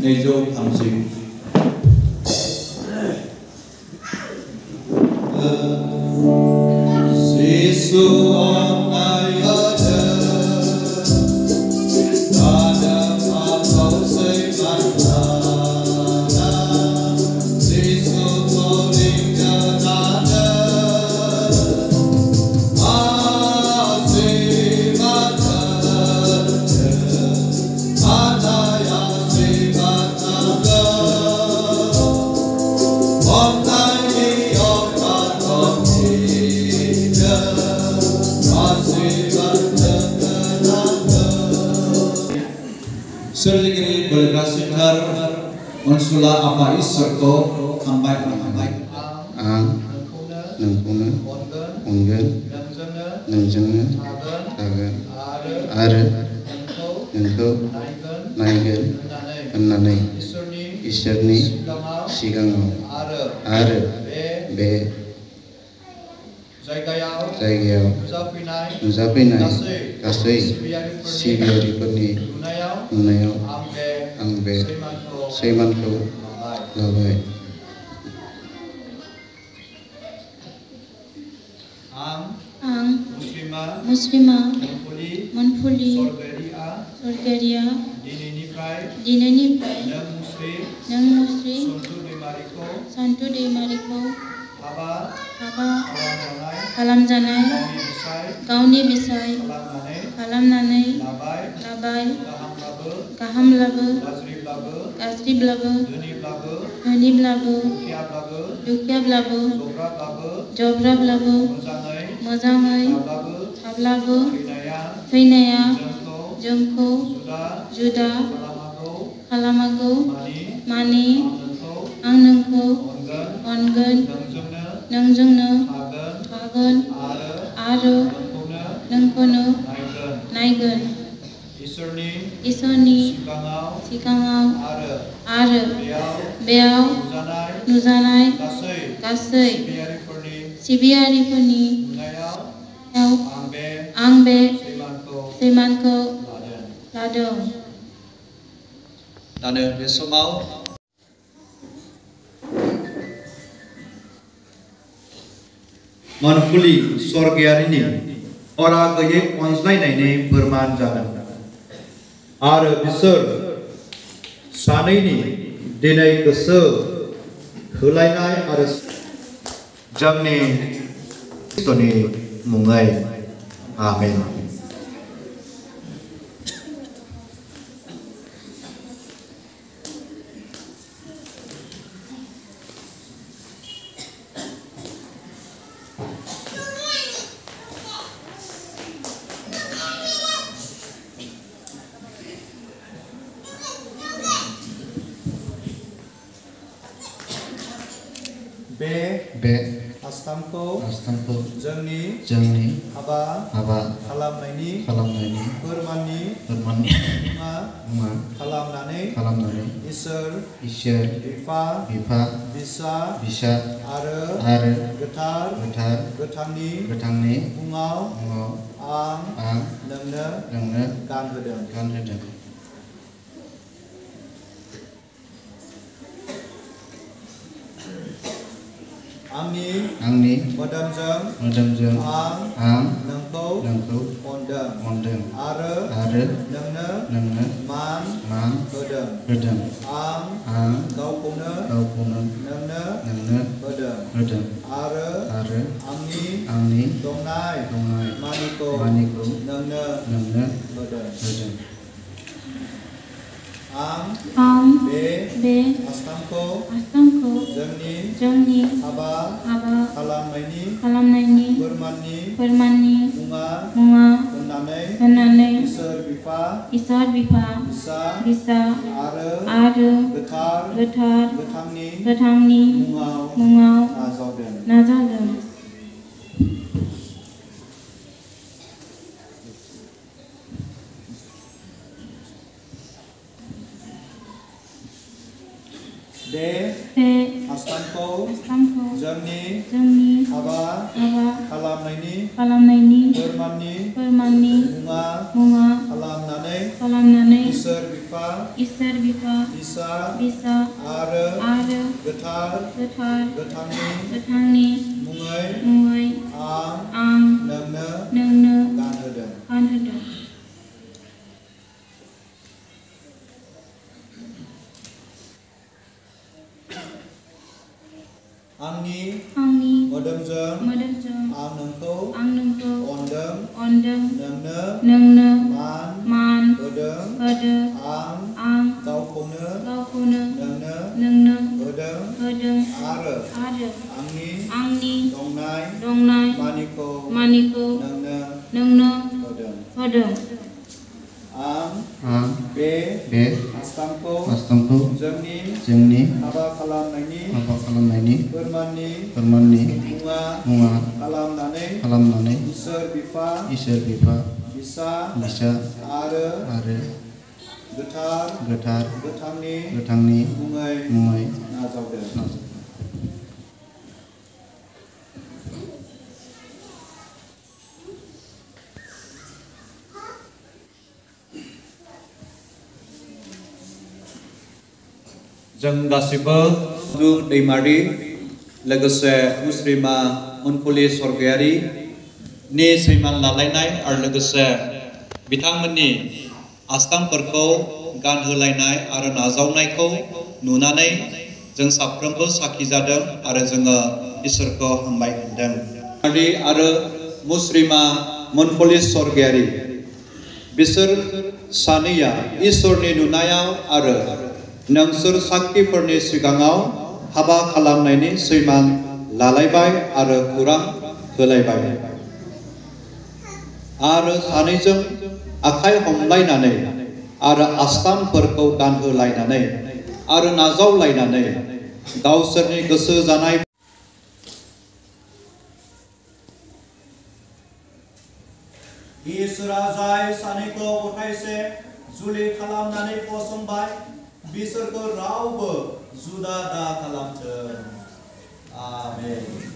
내조 방식 시수 Sergiri berkasitar mensula apa iserto kampai kampai ang nangkuna onggen nangjengna agan are nangko naigen annane isarni sigangaw are be Jaigayaw Nuzapinay Kasay Sibiyaripani Unayaw Angbe Seymanko Labay Ang Muslima Manfuli Sorgaria Dinanipay Nang Musri Santu de Mariko Haba Kalam Janai Gauni Bisai Kalam Nanai Labai Kaham Labu Gazri Blabu Duni Blabu Dukia Blabu Jobra Blabu Mozangai Hablabu Finaya Jengko Juda Kalamago Mani Angnengko Ongen Nangjengno Hagen Aro Nengkono Naigen Isoni Sikangau Are Beau Nuzanai Kasai Sibiaripuni Angbe Semanko Ladong Nane besomau Manfuli Sorgayarini ora geye अनज्लायनायनि फोरमान जागोन आरो बिसोर सानैनि दिनै गोसो होलायनाय आरो जोंनि क्रिस्ट'नि मुङै आमेन आस्थामखौ जोंनि हाबा हाबा खालामनायनि फोरमाननि मुङा खालामनानै इसोर बिफा बिसा आरो गोथारनि मुङाव आं नोंनो गानहोदों। आंनि मोदोमजों आं नोंखौ अनदों आरो नोंनो मान होदों। आं गावखौनो नोंनो होदों आरो आंनि दंनाय मानिखौ नोंनो होदों। आं बे आस्थामखौ जोंनि हाबा खालामनायनि फोरमाननि मुङा होननानै इसोर बिफा बिसा आरो गोथारनि मुङाव नाजावदों। बे आस्थामखौ जोंनि हाबा खालामनायनि फोरमाननि मुङा खालामनानै इसोर बिफा बिसा आरो गोथारनि मुङै आं नोंनो गानहोदों। आंनि मोदोमजों आं नोंखौ अनदों नोंनो मान होदों। आं गावखौनो नोंनो होदों आरो आंनि दंनाय मानिखौ नोंनो होदों। आं बे आस्थामखौ जोंनि हाबा खालामनायनि फोरमाननि मुङा खालामनानै इसोर बिफा बिसा आरो गोथारनि मुङै नाजावदों। जों गासिबो दैमारि लोगोसे मुस्रिमा मुनफुलि स्वर्गयारिनि सैमान लालायनाय आरो लोगोसे बिथांमोननि आस्थामफोरखौ गानहोलायनाय आरो नाजावनायखौ नुनानै जों साफ्रोमबो साखि जादों आरो जोङो इसोरखौ हामबाय होनदों। आरो मुस्रिमा मुनफुलि स्वर्गयारि बिसोर सानैया इसोरनि नुनायाव आरो नोंसोर साखिफोरनि सिगाङाव हाबा खालामनायनि सैमान लालायबाय आरो खौरां होलायबाय आरो सानैजों आखाइ हमलायनानै आरो आस्थामफोरखौ गानहोलायनानै आरो नाजावलायनानै गावसोरनि गोसो जानाय इसोरा जाय सानैखौ गथायसे जुलि खालामनानै फसंबाय बिसोरखौ रावबो जुदा दा खालामथों। आमेन।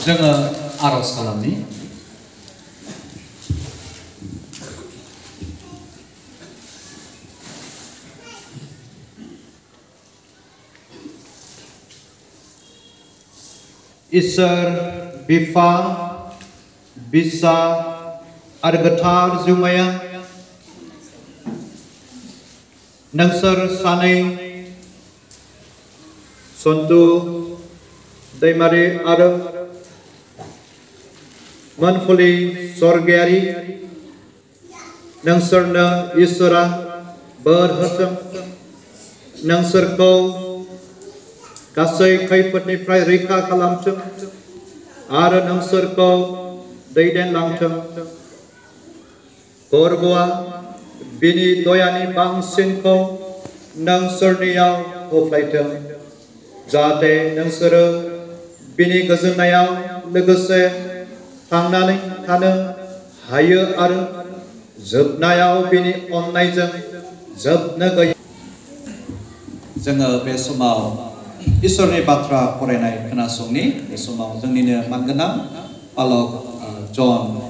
जोङो आरज खालामनि। इसोर बिफा बिसा आरो गोथार जिउमाया नोंसोर सानै Sontu दैमारि आरो मोनफुलि स्वर्गियारि नोंसोरनो इसोरा बोर होथों नोंसोरखौ गासै खैफोदनिफ्राय रैखा खालामथों आरो नोंसोरखौ दैदेनलांथों गरबआ बिनि दयानि बांसिनखौ नोंसोरनियाव होफ्लायथों जाहाथे नोंसोरो बिनि गोजोननायाव लोगोसे थांनानै थानो हायो आरो जोबनायाव बिनि अननायजों जोबनो गैयै जोङो बे समाव इसोरनि बाथ्रा फरायनाय खोनासंनि बे समाव जोंनिनो मानगोनां पालक जन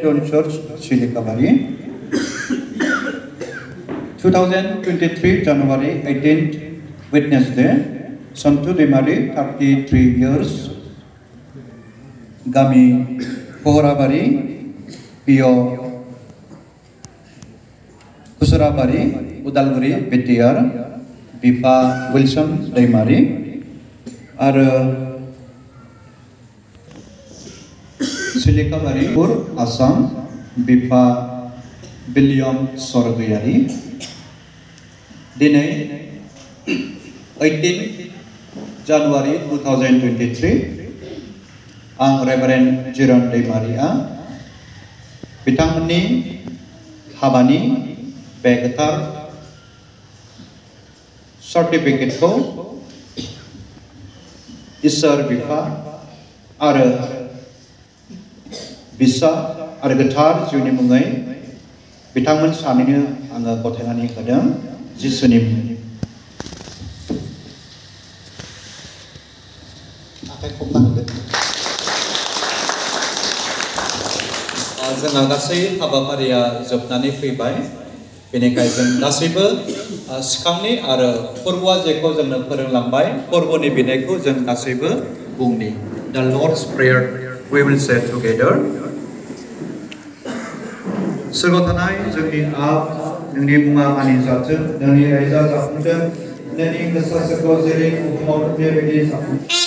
John Church, Silikabari, 2023 January 18th, Wednesday, Santu Demari, 33 years, Gami Pohorabari, Pio Kusurabari, Udalguri, BTR, Bipa Wilson Demari, Silikabari, Assam, Bipa William Sorgayari. Dinay 18 January 2023, ang Reverend Jiron De Maria, bitangmani habani begetar certificate ko Isar Bipa ara bisa आरो गोथार जिउनि मुङै बिथांमोन सानैनो आङो गथायनानै होदों जिसुनि मुङै आखाइ खबना होदो जोंहा गासै हाबाफारिया जोबनानै फैबाय बेनिखायनो जों गासैबो सिगांनि आरो फोरबोआ जेखौ जोंनो फोरोंलांबाय फोरबोनि बिनायखौ जों गासैबो बुंनि The Lord's Prayer we will say together Surgothanai जोंनि आब नोंनि मुङा मानि जाथों नोंनि रायजा जाफुंथों नोंनि गोसो जेरै बुहुमाव बेबायदि जाफुंथों